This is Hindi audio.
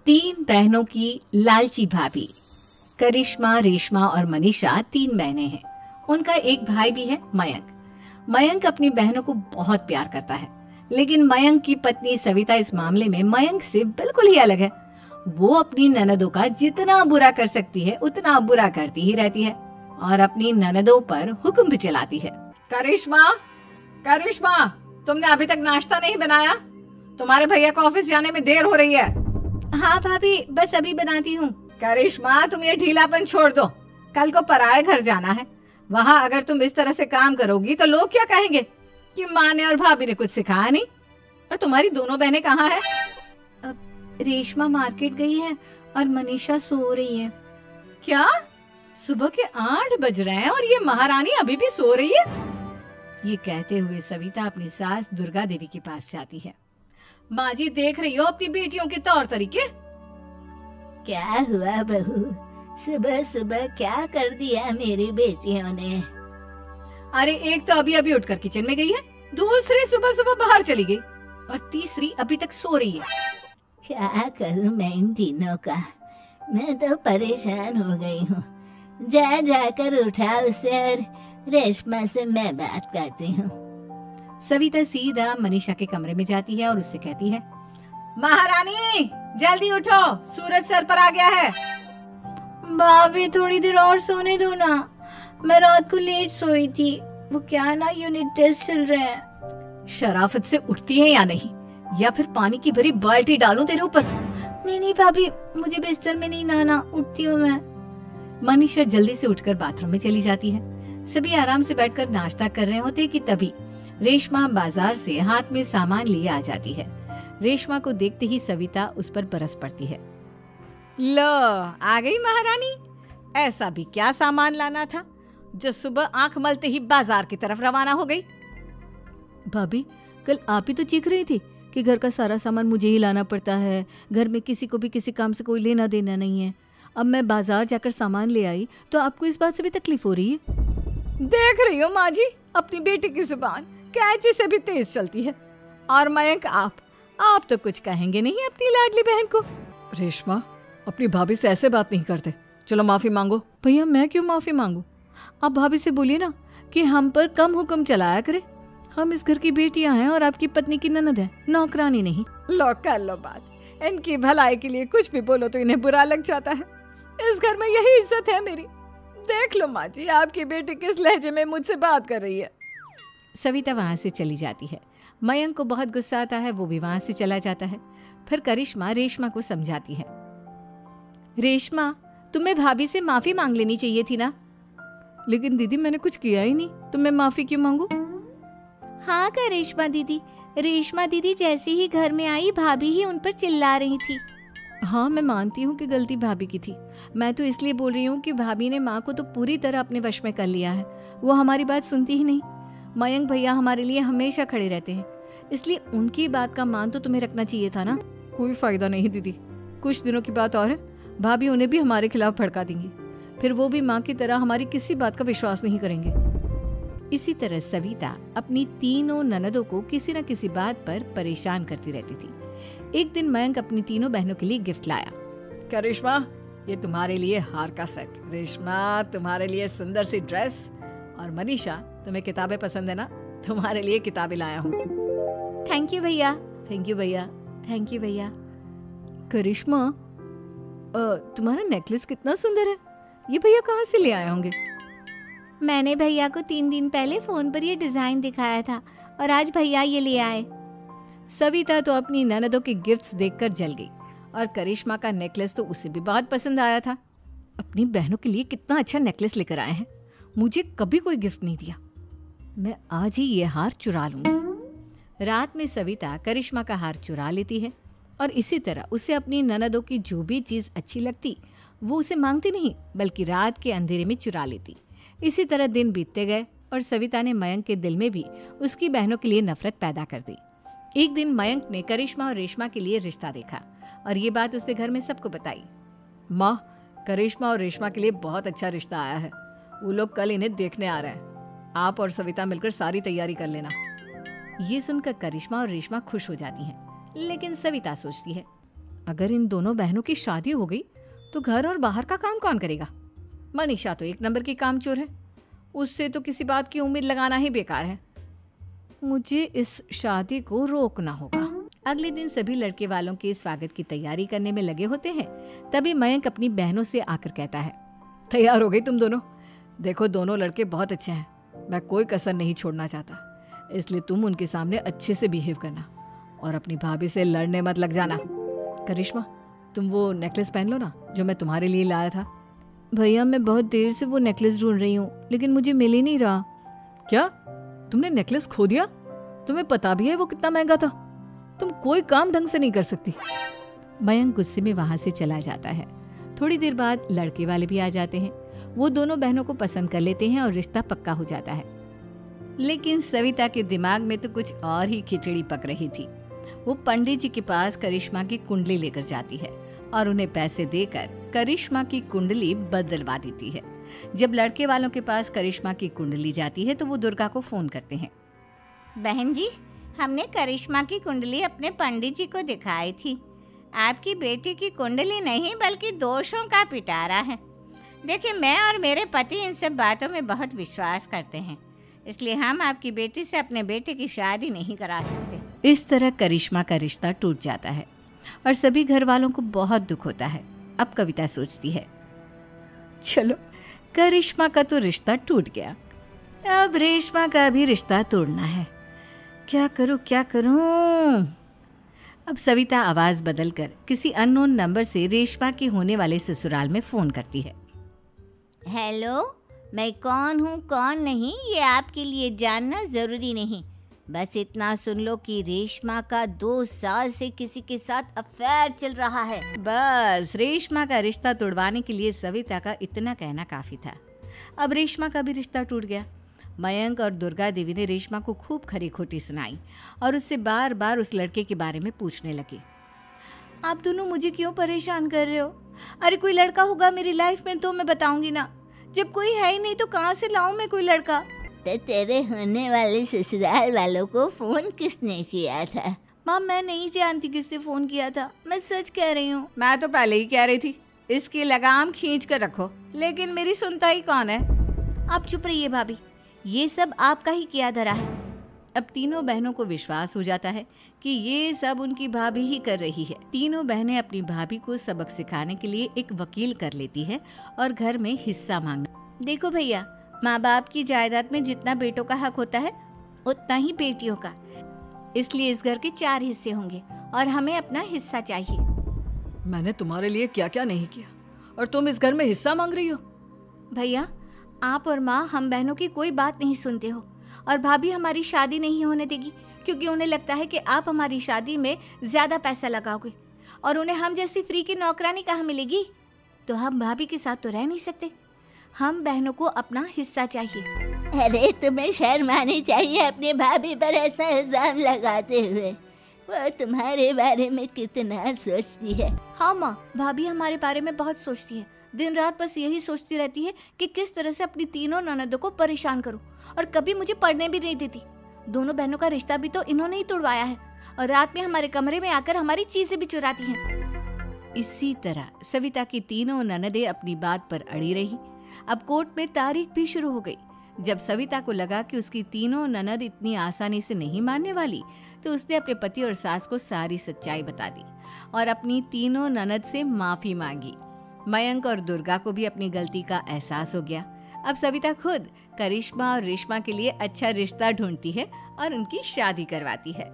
तीन बहनों की लालची भाभी। करिश्मा, रेशमा और मनीषा तीन बहनें हैं। उनका एक भाई भी है, मयंक। मयंक अपनी बहनों को बहुत प्यार करता है, लेकिन मयंक की पत्नी सविता इस मामले में मयंक से बिल्कुल ही अलग है। वो अपनी ननदों का जितना बुरा कर सकती है उतना बुरा करती ही रहती है और अपनी ननदों पर हुक्म भी चलाती है। करिश्मा, करिश्मा, तुमने अभी तक नाश्ता नहीं बनाया? तुम्हारे भैया को ऑफिस जाने में देर हो रही है। हाँ भाभी, बस अभी बनाती हूँ। करिश्मा, तुम ये ढीलापन छोड़ दो। कल को पराये घर जाना है। वहाँ अगर तुम इस तरह से काम करोगी तो लोग क्या कहेंगे कि माँ ने और भाभी ने कुछ सिखाया नहीं। और तुम्हारी दोनों बहनें कहाँ है? रेशमा मार्केट गई है और मनीषा सो रही है। क्या? सुबह के 8 बज रहे हैं और ये महारानी अभी भी सो रही है? ये कहते हुए सविता अपनी सास दुर्गा देवी के पास जाती है। माँ जी, देख रही हो अपनी बेटियों के तौर तरीके? क्या हुआ बहू, सुबह सुबह क्या कर दिया मेरी बेटियों ने? अरे, एक तो अभी अभी उठकर किचन में गई है, दूसरी सुबह सुबह बाहर चली गई और तीसरी अभी तक सो रही है। क्या करूं मैं इन तीनों का? मैं तो परेशान हो गई हूँ। जा जाकर उठा उसे और रेशमा से मैं बात करती हूँ। सविता सीधा मनीषा के कमरे में जाती है और उससे कहती है, महारानी जल्दी उठो, सूरज सर पर आ गया है। भाभी, थोड़ी देर और सोने दो ना, मैं रात को लेट सोई थी। वो क्या ना, यूनिट टेस्ट चल रहे हैं। शराफत से उठती है या नहीं, या फिर पानी की भरी बाल्टी डालूं तेरे ऊपर? नहीं भाभी, मुझे बिस्तर में नहीं नहाना, उठती हूँ मैं। मनीषा जल्दी से उठकर बाथरूम में चली जाती है। सभी आराम से बैठकर नाश्ता कर रहे होते कि तभी रेशमा बाजार से हाथ में सामान लिए आ जाती है। रेशमा को देखते ही सविता उस पर बरस पड़ती है। लो, आ गई महारानी। ऐसा भी क्या सामान लाना था जो सुबह आंख मलते ही बाजार की तरफ रवाना हो गई? भाभी, कल आप ही तो चीख रही थी कि घर का सारा सामान मुझे ही लाना पड़ता है, घर में किसी को भी किसी काम से कोई लेना देना नहीं है। अब मैं बाजार जाकर सामान ले आई तो आपको इस बात से भी तकलीफ हो रही है? देख रही हो माँ जी, अपनी बेटी की जुबान कैंची से भी तेज चलती है। और मयंक, आप तो कुछ कहेंगे नहीं अपनी लाडली बहन को। रेशमा, अपनी भाभी से ऐसे बात नहीं करते। चलो माफी मांगो। भैया, मैं क्यों माफी मांगू? आप भाभी से बोलिए ना कि हम पर कम हुक्म चलाया करे। हम इस घर की बेटियां हैं और आपकी पत्नी की ननद है, नौकरानी नहीं। लो, कर लो बात। इनकी भलाई के लिए कुछ भी बोलो तो इन्हें बुरा लग जाता है। इस घर में यही इज्जत है मेरी। देख लो माँ जी, आपकी बेटी किस लहजे में मुझसे बात कर रही है। सविता वहां से चली जाती है। मयंक को बहुत गुस्सा आता है, वो भी वहां से चला जाता है। फिर करिश्मा रेशमा को समझाती है। रेशमा, तुम्हें भाभी से माफी मांग लेनी चाहिए थी ना। लेकिन दीदी, मैंने कुछ किया ही नहीं, तो मैं माफी क्यों मांगू? हाँ करिश्मा दीदी, रेशमा दीदी जैसे ही घर में आई, भाभी ही उन पर चिल्ला रही थी। हाँ, मैं मानती हूँ कि गलती भाभी की थी। मैं तो इसलिए बोल रही हूँ कि भाभी ने माँ को तो पूरी तरह अपने वश में कर लिया है। वो हमारी बात सुनती ही नहीं। मयंक भैया हमारे लिए हमेशा खड़े रहते हैं, इसलिए उनकी बात का मान तो तुम्हें रखना चाहिए था ना। कोई फायदा नहीं दीदी, कुछ दिनों की बात और है, भाभी उन्हें भी हमारे खिलाफ भड़का देंगी। फिर वो भी माँ की तरह हमारी किसी बात का विश्वास नहीं करेंगे। इसी तरह सविता अपनी तीनों ननदों को किसी न किसी बात पर परेशान करती रहती थी। एक दिन मयंक अपनी तीनों बहनों के लिए गिफ्ट लाया। करिश्मा, ये तुम्हारे लिए हार का सेट। रेशमा, तुम्हारे लिए सुंदर सी ड्रेस। और मनीषा, तुम्हें किताबें पसंद है ना, तुम्हारे लिए किताबें लाया हूँ। थैंक यू भैया। थैंक यू भैया। थैंक यू भैया। करिश्मा, तुम्हारा नेकलेस कितना सुंदर है। ये भैया कहाँ से ले आए होंगे? मैंने भैया को 3 दिन पहले फोन पर ये डिजाइन दिखाया था और आज भैया ये ले आए। सविता तो अपनी ननदों के गिफ्ट्स देखकर जल गई और करिश्मा का नेकलेस तो उसे भी बहुत पसंद आया था। अपनी बहनों के लिए कितना अच्छा नेकलेस लेकर आए हैं, मुझे कभी कोई गिफ्ट नहीं दिया। मैं आज ही ये हार चुरा लूंगी। रात में सविता करिश्मा का हार चुरा लेती है और इसी तरह उसे अपनी ननदों की जो भी चीज़ अच्छी लगती वो उसे मांगती नहीं, बल्कि रात के अंधेरे में चुरा लेती। इसी तरह दिन बीतते गए और सविता ने मयंक के दिल में भी उसकी बहनों के लिए नफरत पैदा कर दी। एक दिन मयंक ने करिश्मा और रेशमा के लिए रिश्ता देखा और ये बात उसने घर में सबको बताई। माँ, करिश्मा और रेशमा के लिए बहुत अच्छा रिश्ता आया है। वो लोग कल इन्हें देखने आ रहे हैं। आप और सविता मिलकर सारी तैयारी कर लेना। ये सुनकर करिश्मा और रेशमा खुश हो जाती हैं, लेकिन सविता सोचती है, अगर इन दोनों बहनों की शादी हो गई तो घर और बाहर का काम कौन करेगा? मनीषा तो एक नंबर की कामचोर है, उससे तो किसी बात की उम्मीद लगाना ही बेकार है। मुझे इस शादी को रोकना होगा। अगले दिन सभी लड़के वालों के स्वागत की तैयारी करने में लगे होते हैं। तभी मयंक अपनी बहनों से आकर कहता है, तैयार हो गई तुम दोनों? देखो दोनों लड़के बहुत अच्छे हैं, मैं कोई कसर नहीं छोड़ना चाहता, इसलिए तुम उनके सामने अच्छे से बिहेव करना और अपनी भाभी से लड़ने मत लग जाना। करिश्मा, तुम वो नेकलेस पहन लो ना जो मैं तुम्हारे लिए लाया था। भैया मैं बहुत देर से वो नेकलेस ढूंढ रही हूँ, लेकिन मुझे मिल ही नहीं रहा। क्या तुमने नेकलेस खो दिया? तुम्हें पता भी है वो कितना महंगा था? तुम कोई काम ढंग से नहीं कर सकती। मयंक गुस्से में वहां से चला जाता है। थोड़ी देर बाद लड़के वाले भी आ जाते हैं। वो दोनों बहनों को पसंद कर लेते हैं और रिश्ता पक्का हो जाता है। लेकिन सविता के दिमाग में तो कुछ और ही खिचड़ी पक रही थी। वो पंडित जी के पास करिश्मा की कुंडली लेकर जाती है और उन्हें पैसे देकर करिश्मा की कुंडली बदलवा देती है। जब लड़के वालों के पास करिश्मा की कुंडली जाती है तो वो दुर्गा को फोन करते हैं। बहन जी, हमने करिश्मा की कुंडली अपने पंडित जी को दिखाई थी। आपकी बेटी की कुंडली नहीं बल्कि दोषों का पिटारा है। देखिए, मैं और मेरे पति इन सब बातों में बहुत विश्वास करते हैं, इसलिए हम आपकी बेटी से अपने बेटे की शादी नहीं करा सकते। इस तरह करिश्मा का रिश्ता टूट जाता है और सभी घर वालों को बहुत दुख होता है। अब कविता सोचती है, चलो करिश्मा का तो रिश्ता टूट गया, अब रेशमा का भी रिश्ता तोड़ना है। क्या करूं? अब सविता आवाज बदलकर किसी अननोन नंबर से रेशमा के होने वाले ससुराल में फोन करती है। हेलो, मैं कौन हूँ कौन नहीं ये आपके लिए जानना ज़रूरी नहीं, बस इतना सुन लो कि रेशमा का 2 साल से किसी के साथ अफेयर चल रहा है। बस रेशमा का रिश्ता तोड़वाने के लिए सविता का इतना कहना काफी था। अब रेशमा का भी रिश्ता टूट गया। मयंक और दुर्गा देवी ने रेशमा को खूब खरी खोटी सुनाई और उससे बार बार उस लड़के के बारे में पूछने लगे। आप दोनों मुझे क्यों परेशान कर रहे हो? अरे कोई लड़का होगा मेरी लाइफ में तो मैं बताऊंगी ना, जब कोई है ही नहीं तो कहाँ से लाऊं मैं कोई लड़का? तो तेरे होने वाले ससुराल वालों को फोन किसने किया था? माँ मैं नहीं जानती किसने फोन किया था, मैं सच कह रही हूँ। मैं तो पहले ही कह रही थी इसकी लगाम खींच कर रखो, लेकिन मेरी सुनता ही कौन है। आप चुप रहिए भाभी, ये सब आपका ही किया धरा है। अब तीनों बहनों को विश्वास हो जाता है कि ये सब उनकी भाभी ही कर रही है। तीनों बहनें अपनी भाभी को सबक सिखाने के लिए एक वकील कर लेती है और घर में हिस्सा मांगना। देखो भैया, माँ बाप की जायदाद में जितना बेटों का हक होता है उतना ही बेटियों का, इसलिए इस घर के 4 हिस्से होंगे और हमें अपना हिस्सा चाहिए। मैंने तुम्हारे लिए क्या क्या नहीं किया और तुम इस घर में हिस्सा मांग रही हो? भैया, आप और माँ हम बहनों की कोई बात नहीं सुनते हो और भाभी हमारी शादी नहीं होने देगी क्योंकि उन्हें लगता है कि आप हमारी शादी में ज्यादा पैसा लगाओगे और उन्हें हम जैसी फ्री की नौकरानी कहाँ मिलेगी। तो हम भाभी के साथ तो रह नहीं सकते, हम बहनों को अपना हिस्सा चाहिए। अरे तुम्हें शर्म आनी चाहिए अपनी भाभी पर ऐसा इल्जाम लगाते हुए। वो तुम्हारे बारे में कितना सोचती है। हाँ माँ, भाभी हमारे बारे में बहुत सोचती है, दिन रात बस यही सोचती रहती है कि किस तरह से अपनी तीनों ननदों को परेशान करूं और कभी मुझे पढ़ने भी नहीं देती। दोनों बहनों का रिश्ता भी तो इन्होंने ही तोड़वाया है और रात में हमारे कमरे में आकर हमारी चीजें भी चुराती हैं। इसी तरह सविता की तीनों ननदें अपनी बात पर अड़ी रही। अब कोर्ट में तारीख भी शुरू हो गई। जब सविता को लगा कि उसकी तीनों ननद इतनी आसानी से नहीं मानने वाली, तो उसने अपने पति और सास को सारी सच्चाई बता दी और अपनी तीनों ननद से माफी मांगी। मयंक और दुर्गा को भी अपनी गलती का एहसास हो गया। अब सविता खुद करिश्मा और रेशमा के लिए अच्छा रिश्ता ढूंढती है और उनकी शादी करवाती है।